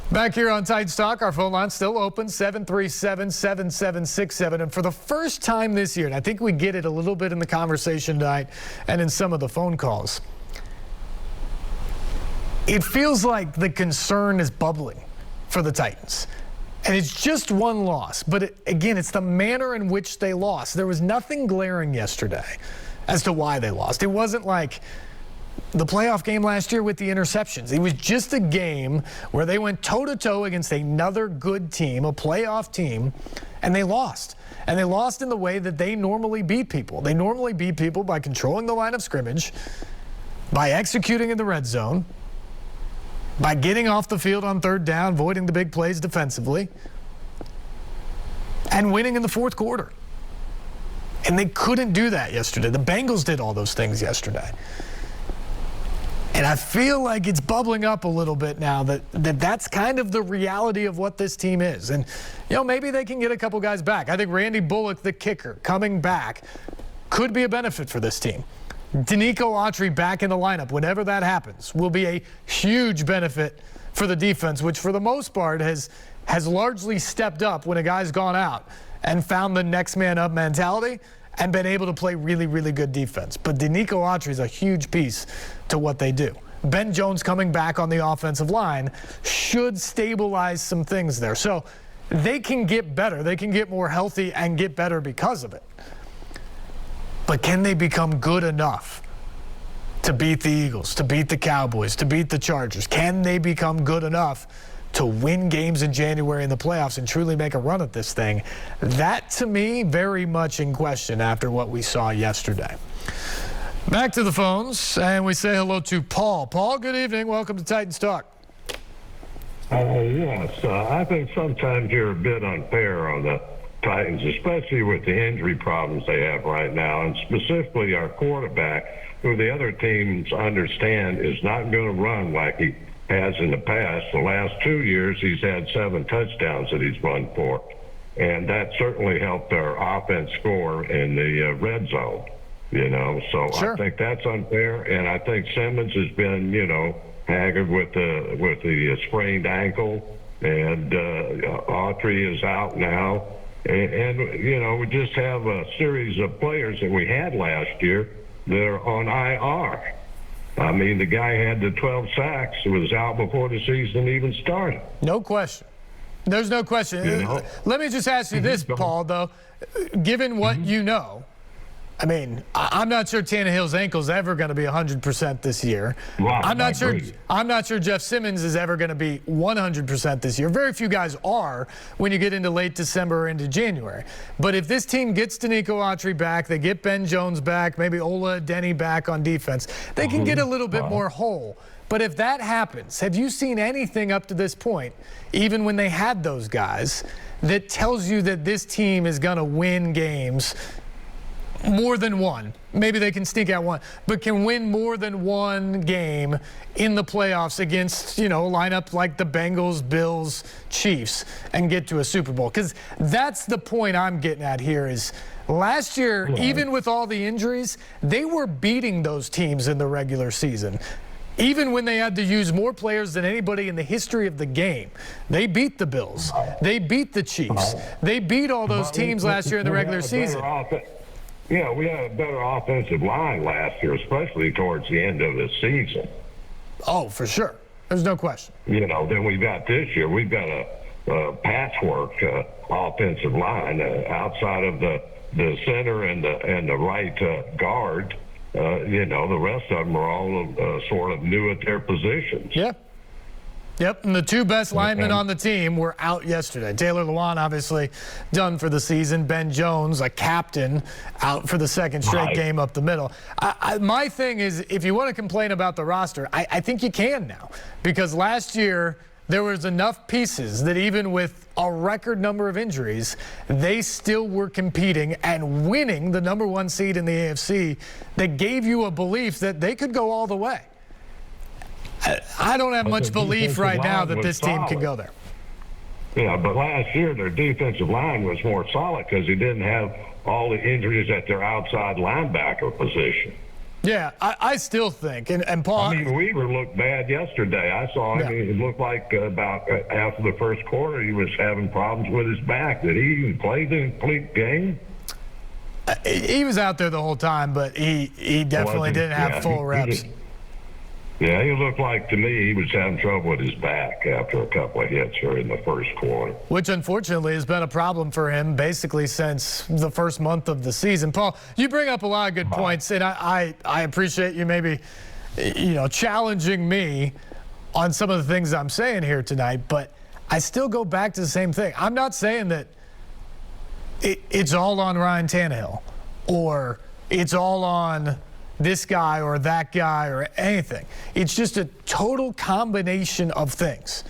Back here on Titans Talk, our phone line still open, 737-7767. And for the first time this year, and I think we get it a little bit in the conversation tonight and in some of the phone calls, it feels like the concern is bubbling for the Titans. And it's just one loss. But again, it's the manner in which they lost. There was nothing glaring yesterday as to why they lost. It wasn't like the playoff game last year with the interceptions. It was just a game where they went toe-to-toe against another good team, a playoff team, and they lost. And they lost in the way that they normally beat people. They normally beat people by controlling the line of scrimmage, by executing in the red zone, by getting off the field on third down, avoiding the big plays defensively, and winning in the fourth quarter. And they couldn't do that yesterday. The Bengals did all those things yesterday. And I feel like it's bubbling up a little bit now that's kind of the reality of what this team is. And, maybe they can get a couple guys back. I think Randy Bullock, the kicker, coming back could be a benefit for this team. Danico Autry back in the lineup, whenever that happens, will be a huge benefit for the defense, which for the most part has largely stepped up when a guy's gone out and found the next man up mentality and been able to play really, really good defense. But Danico Autry is a huge piece to what they do. Ben Jones coming back on the offensive line should stabilize some things there. So they can get better. They can get more healthy and get better because of it. But can they become good enough to beat the Eagles, to beat the Cowboys, to beat the Chargers? Can they become good enough to win games in January in the playoffs and truly make a run at this thing? That, to me, very much in question after what we saw yesterday. Back to the phones, and we say hello to Paul. Paul, good evening. Welcome to Titans Talk. Yes, I think sometimes you're a bit unfair on the Titans, especially with the injury problems they have right now, and specifically our quarterback, who the other teams understand is not going to run like he has in the past. The last 2 years, he's had 7 touchdowns that he's run for, and that certainly helped our offense score in the red zone. So sure. I think that's unfair, and I think Simmons has been, haggard with the sprained ankle, and Autry is out now. And we just have a series of players that we had last year that are on IR. I mean, the guy had the 12 sacks. He was out before the season even started. No question. There's no question. Let me just ask you this, Paul, though. Given what you know, I mean, I'm not sure Tannehill's ankle is ever going to be 100% this year. Wow, I'm not sure Jeff Simmons is ever going to be 100% this year. Very few guys are when you get into late December or into January. But if this team gets Danico Autry back, they get Ben Jones back, maybe Ola Denny back on defense, they can get a little bit more whole. But if that happens, have you seen anything up to this point, even when they had those guys, that tells you that this team is going to win games more than one? Maybe they can sneak out one, but can win more than one game in the playoffs against, a lineup like the Bengals, Bills, Chiefs, and get to a Super Bowl? Because that's the point I'm getting at here is last year, even with all the injuries, they were beating those teams in the regular season. Even when they had to use more players than anybody in the history of the game. They beat the Bills. They beat the Chiefs. They beat all those teams last year in the regular season. Yeah, we had a better offensive line last year, especially towards the end of the season. Oh, for sure. There's no question. Than we've got this year. We've got a patchwork offensive line outside of the center and the right guard. The rest of them are all sort of new at their positions. Yeah. Yep, and the 2 best linemen on the team were out yesterday. Taylor Lewan, obviously, done for the season. Ben Jones, a captain, out for the second straight game up the middle. My thing is, if you want to complain about the roster, I think you can now. Because last year, there was enough pieces that even with a record number of injuries, they still were competing and winning the #1 seed in the AFC that gave you a belief that they could go all the way. I don't have much belief right now that this team can go there. Yeah, but last year their defensive line was more solid because they didn't have all the injuries at their outside linebacker position. Yeah, I still think, and Paul. I mean, Weaver looked bad yesterday. I saw him. Yeah. It looked like about after the first quarter he was having problems with his back. Did he even play the complete game? He was out there the whole time, but he definitely didn't have full reps. Yeah, he looked like, to me, he was having trouble with his back after a couple of hits here in the first quarter. Which, unfortunately, has been a problem for him basically since the first month of the season. Paul, you bring up a lot of good points, and I appreciate you maybe, challenging me on some of the things I'm saying here tonight, but I still go back to the same thing. I'm not saying that it's all on Ryan Tannehill or it's all on this guy or that guy or anything. It's just a total combination of things.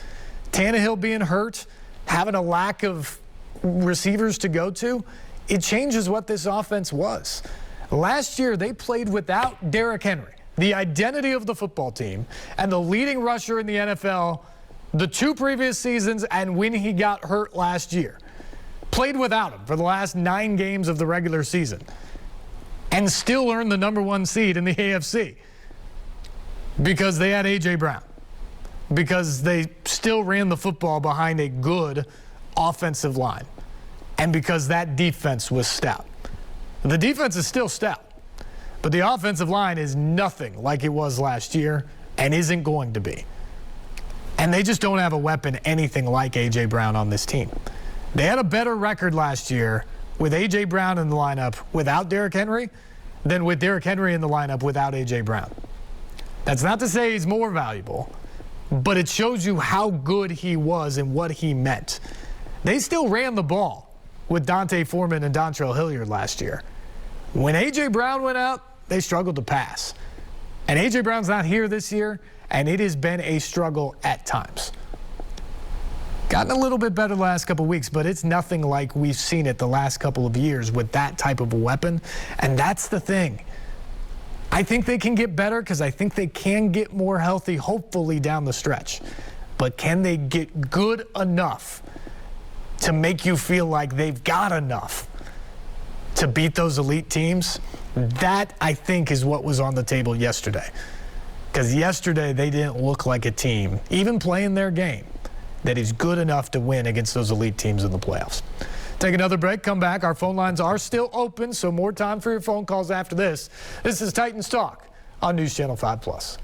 Tannehill being hurt, having a lack of receivers to go to, it changes what this offense was. Last year, they played without Derrick Henry, the identity of the football team, and the leading rusher in the NFL the 2 previous seasons and when he got hurt last year. Played without him for the last 9 games of the regular season and still earned the #1 seed in the AFC because they had A.J. Brown, because they still ran the football behind a good offensive line, and because that defense was stout. The defense is still stout, but the offensive line is nothing like it was last year and isn't going to be. And they just don't have a weapon anything like A.J. Brown on this team. They had a better record last year with A.J. Brown in the lineup without Derrick Henry than with Derrick Henry in the lineup without A.J. Brown. That's not to say he's more valuable, but it shows you how good he was and what he meant. They still ran the ball with Dante Foreman and Dontrell Hilliard last year. When A.J. Brown went out, they struggled to pass. And A.J. Brown's not here this year, and it has been a struggle at times. Gotten a little bit better the last couple of weeks, but it's nothing like we've seen it the last couple of years with that type of a weapon. And that's the thing. I think they can get better because I think they can get more healthy, hopefully, down the stretch. But can they get good enough to make you feel like they've got enough to beat those elite teams? That, I think, is what was on the table yesterday. Because yesterday they didn't look like a team, even playing their game, that is good enough to win against those elite teams in the playoffs. Take another break, come back. Our phone lines are still open, so more time for your phone calls after this. This is Titans Talk on News Channel 5+.